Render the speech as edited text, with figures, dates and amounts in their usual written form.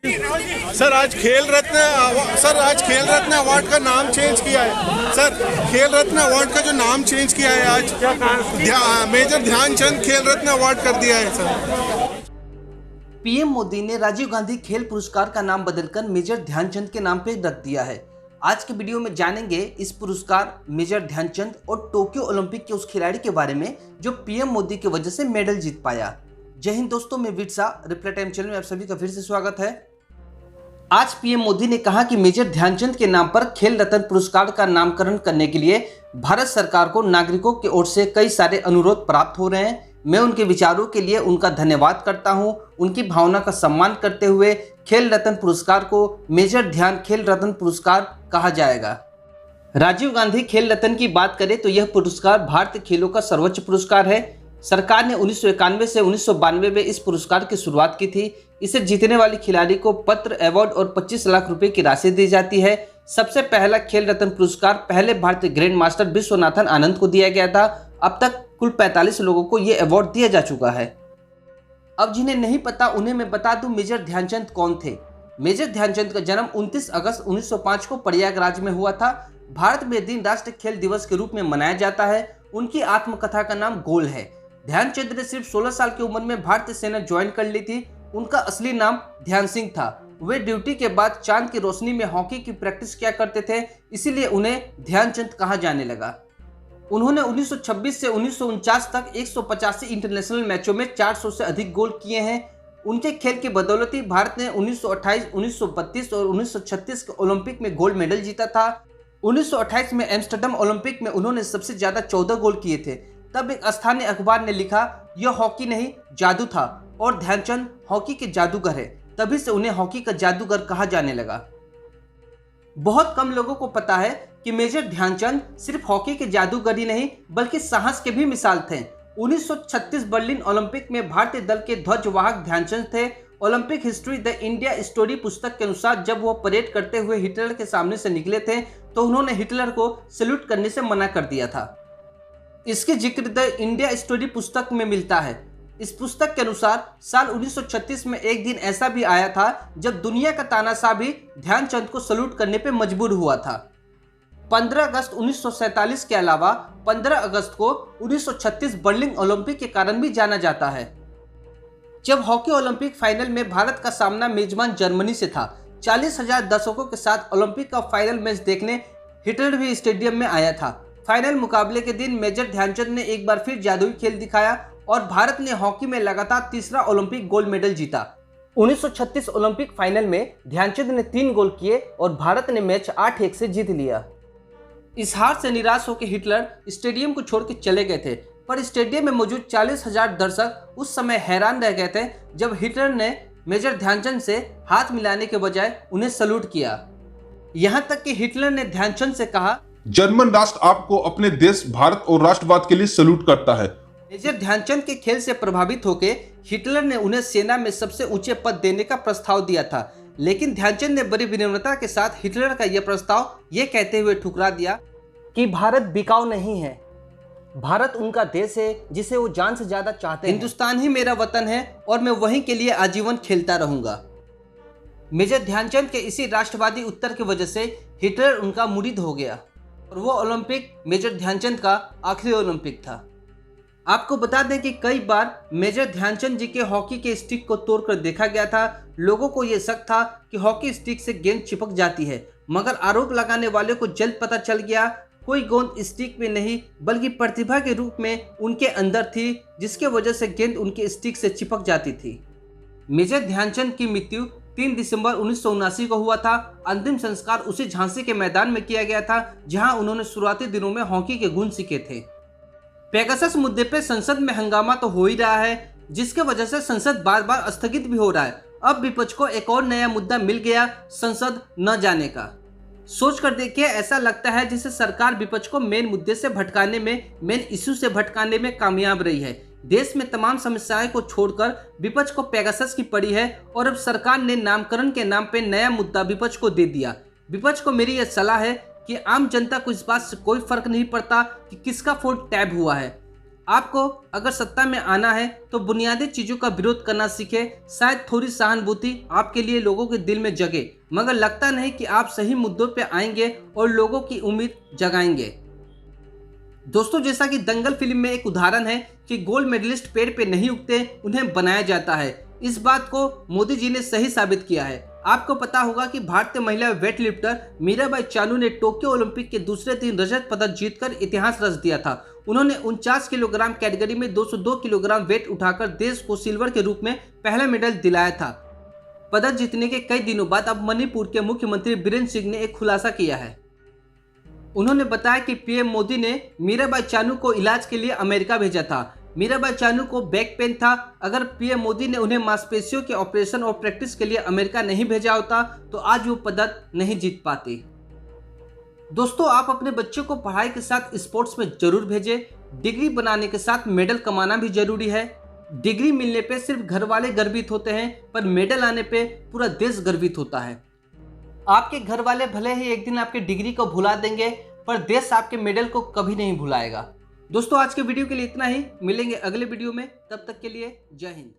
Sir आज खेल रत्न award का नाम चेंज किया है। सर खेल रत्न अवार्ड का जो नाम चेंज किया है आज, मेजर ध्यानचंद खेल रत्न अवार्ड कर दिया है सर। पीएम मोदी ने राजीव गांधी खेल पुरस्कार का नाम बदलकर मेजर ध्यानचंद के नाम पे रख दिया है। आज के वीडियो में जानेंगे इस पुरस्कार, मेजर ध्यानचंद और टोक्यो ओलंपिक के उस खिलाड़ी के बारे में जो पीएम मोदी की वजह से मेडल जीत पाया। जय हिंद दोस्तों, मैं विरसा, रिप्लाई टाइम चैनल में आप सभी का फिर से स्वागत है। आज पीएम मोदी ने कहा कि मेजर ध्यानचंद के नाम पर खेल रत्न पुरस्कार का नामकरण करने के लिए भारत सरकार को नागरिकों की ओर से कई सारे अनुरोध प्राप्त हो रहे हैं। मैं उनके विचारों के लिए उनका धन्यवाद करता हूं। उनकी भावना का सम्मान करते हुए खेल रत्न पुरस्कार को मेजर ध्यान खेल रत्न पुरस्कार कहा जाएगा। राजीव गांधी खेल रत्न की बात करें तो यह पुरस्कार भारतीय खेलों का सर्वोच्च पुरस्कार है। सरकार ने 1991 से 1992 में इस पुरस्कार की शुरुआत की थी। इसे जीतने वाले खिलाड़ी को पत्र, अवार्ड और 25 लाख रुपए की राशि दी जाती है। सबसे पहला खेल रत्न पुरस्कार पहले भारतीय ग्रैंड मास्टर विश्वनाथन आनंद को दिया गया था। अब तक कुल 45 लोगों को यह अवार्ड दिया जा चुका है। अब जिन्हें नहीं पता उन्हें मैं बता दूं मेजर ध्यानचंद कौन थे। मेजर ध्यानचंद का जन्म 29 अगस्त 1905 को प्रयागराज में हुआ था। भारत में दिन राष्ट्रीय खेल दिवस के रूप में मनाया जाता है। उनकी आत्मकथा का नाम गोल है। ध्यानचंद ने सिर्फ 16 साल की उम्र में भारतीय सेना ज्वाइन कर ली थी। उनका असली नाम ध्यान सिंह था। वे ड्यूटी के बाद चांद की रोशनी में हॉकी की प्रैक्टिस किया करते थे, इसीलिए उन्हें ध्यानचंद कहा जाने लगा। उन्होंने 1926 से 1949 तक 185 इंटरनेशनल मैचों में 400 से अधिक गोल किए हैं। उनके खेल की बदौलत ही भारत ने 1928, 1932 और 1936 के ओलंपिक में गोल्ड मेडल जीता था। 1928 में एम्स्टर्डम ओलंपिक में उन्होंने सबसे ज्यादा 14 गोल किए थे। तब एक स्थानीय अखबार ने लिखा, यह हॉकी नहीं जादू था और ध्यानचंद हॉकी के जादूगर है। तभी से उन्हें हॉकी का जादूगर कहा जाने लगा। बहुत कम लोगों को पता है कि मेजर ध्यानचंद सिर्फ हॉकी के जादूगर ही नहीं बल्कि साहस के भी मिसाल थे। 1936 बर्लिन ओलंपिक में भारतीय दल के ध्वजवाहक ध्यानचंद थे। Olympic history the India story पुस्तक के अनुसार जब वह परेड करते हुए हिटलर के सामने से निकले थे तो उन्होंने हिटलर को सैल्यूट करने से मना कर दिया था। इसके जिक्र द इंडिया स्टोरी पुस्तक में मिलता है। इस पुस्तक के अनुसार साल 1936 में एक दिन ऐसा भी आया था जब दुनिया का तानाशाह भी ध्यानचंद को सैल्यूट करने पर मजबूर हुआ था। 15 अगस्त 1947 के अलावा 15 अगस्त को 1936 बर्लिन ओलंपिक के कारण भी जाना जाता है। जब हॉकी ओलंपिक फाइनल में भारत का सामना मेजबान जर्मनी से था, 40,000 दर्शकों के साथ ओलंपिक का फाइनल मैच देखने हिटलर भी स्टेडियम में आया था। फाइनल मुकाबले के दिन मेजर ध्यानचंद ने एक बार फिर जादुई खेल दिखाया और भारत ने हॉकी में लगातार तीसरा ओलंपिक गोल्ड मेडल जीता। 1936 ओलंपिक फाइनल में ध्यानचंद ने 3 गोल किए और भारत ने मैच 8-1 से जीत लिया। इस हार से निराश होकर हिटलर स्टेडियम को छोड़ के चले गए थे, पर स्टेडियम में मौजूद 40,000 दर्शक उस समय हैरान रह गए थे जब हिटलर ने मेजर ध्यानचंद से हाथ मिलाने के बजाय उन्हें सैल्यूट किया। यहाँ तक कि हिटलर ने ध्यानचंद से कहा, जर्मन राष्ट्र आपको अपने देश भारत और राष्ट्रवाद के लिए सैल्यूट करता है। मेजर ध्यानचंद के खेल से प्रभावित होकर हिटलर ने उन्हें सेना में सबसे ऊंचे पद देने का प्रस्ताव दिया था, लेकिन ध्यानचंद ने बड़ी विनम्रता के साथ हिटलर का यह प्रस्ताव ये कहते हुए ठुकरा दिया कि भारत बिकाऊ नहीं है, भारत उनका देश है जिसे वो जान से ज्यादा चाहते हैं। हिंदुस्तान ही मेरा वतन है और मैं वहीं के लिए आजीवन खेलता रहूंगा। मेजर ध्यानचंद के इसी राष्ट्रवादी उत्तर की वजह से हिटलर उनका मुरीद हो गया और वो ओलंपिक मेजर ध्यानचंद का आखिरी ओलंपिक था। आपको बता दें कि कई बार मेजर ध्यानचंद जी के हॉकी के स्टिक को तोड़कर देखा गया था। लोगों को यह शक था कि हॉकी स्टिक से गेंद चिपक जाती है, मगर आरोप लगाने वाले को जल्द पता चल गया कोई गेंद स्टिक में नहीं बल्कि प्रतिभा के रूप में उनके अंदर थी, जिसके वजह से गेंद उनके स्टिक से चिपक जाती थी। मेजर ध्यानचंद की मृत्यु 3 दिसंबर 1979 को हुआ था। अंतिम संस्कार उसी झांसी के मैदान में किया गया था जहां उन्होंने शुरुआती दिनों में हॉकी के गुण सीखे थे। पेगासस मुद्दे पे संसद में हंगामा तो हो ही रहा है, जिसके वजह से संसद बार बार स्थगित भी हो रहा है। अब विपक्ष को एक और नया मुद्दा मिल गया, संसद न जाने का। सोच कर देखिए, ऐसा लगता है जैसे सरकार विपक्ष को मेन मुद्दे से भटकाने में, मेन इश्यू से भटकाने में कामयाब रही है। देश में तमाम समस्याएं को छोड़कर विपक्ष को पेगासस की पड़ी है और अब सरकार ने नामकरण के नाम पे नया मुद्दा विपक्ष को दे दिया। विपक्ष को मेरी यह सलाह है कि आम जनता को इस बात से कोई फर्क नहीं पड़ता कि किसका फोन टैप हुआ है। आपको अगर सत्ता में आना है तो बुनियादी चीजों का विरोध करना सीखे, शायद थोड़ी सहानुभूति आपके लिए लोगों के दिल में जगे, मगर लगता नहीं कि आप सही मुद्दों पे आएंगे और लोगों की उम्मीद जगाएंगे। दोस्तों, जैसा कि दंगल फिल्म में एक उदाहरण है कि गोल्ड मेडलिस्ट पेड़ पे नहीं उगते, उन्हें बनाया जाता है। इस बात को मोदी जी ने सही साबित किया है। आपको पता होगा कि भारतीय महिला वेट लिफ्टर मीराबाई चानू ने टोक्यो ओलंपिक के दूसरे दिन रजत पदक जीतकर इतिहास रच दिया था। उन्होंने 49 किलोग्राम कैटेगरी में 202 किलोग्राम वेट उठाकर देश को सिल्वर के रूप में पहला मेडल दिलाया था। पदक जीतने के कई दिनों बाद अब मणिपुर के मुख्यमंत्री बीरेंद्र सिंह ने एक खुलासा किया है। उन्होंने बताया कि पीएम मोदी ने मीराबाई चानू को इलाज के लिए अमेरिका भेजा था। मीराबाई चानू को बैक पेन था। अगर पीएम मोदी ने उन्हें मांसपेशियों के ऑपरेशन और प्रैक्टिस के लिए अमेरिका नहीं भेजा होता तो आज वो पदक नहीं जीत पाती। दोस्तों, आप अपने बच्चों को पढ़ाई के साथ स्पोर्ट्स में जरूर भेजें। डिग्री बनाने के साथ मेडल कमाना भी जरूरी है। डिग्री मिलने पे सिर्फ घर वाले गर्वित होते हैं, पर मेडल आने पे पूरा देश गर्वित होता है। आपके घर वाले भले ही एक दिन आपकी डिग्री को भुला देंगे, पर देश आपके मेडल को कभी नहीं भुलाएगा। दोस्तों, आज के वीडियो के लिए इतना ही। मिलेंगे अगले वीडियो में, तब तक के लिए जय हिंद।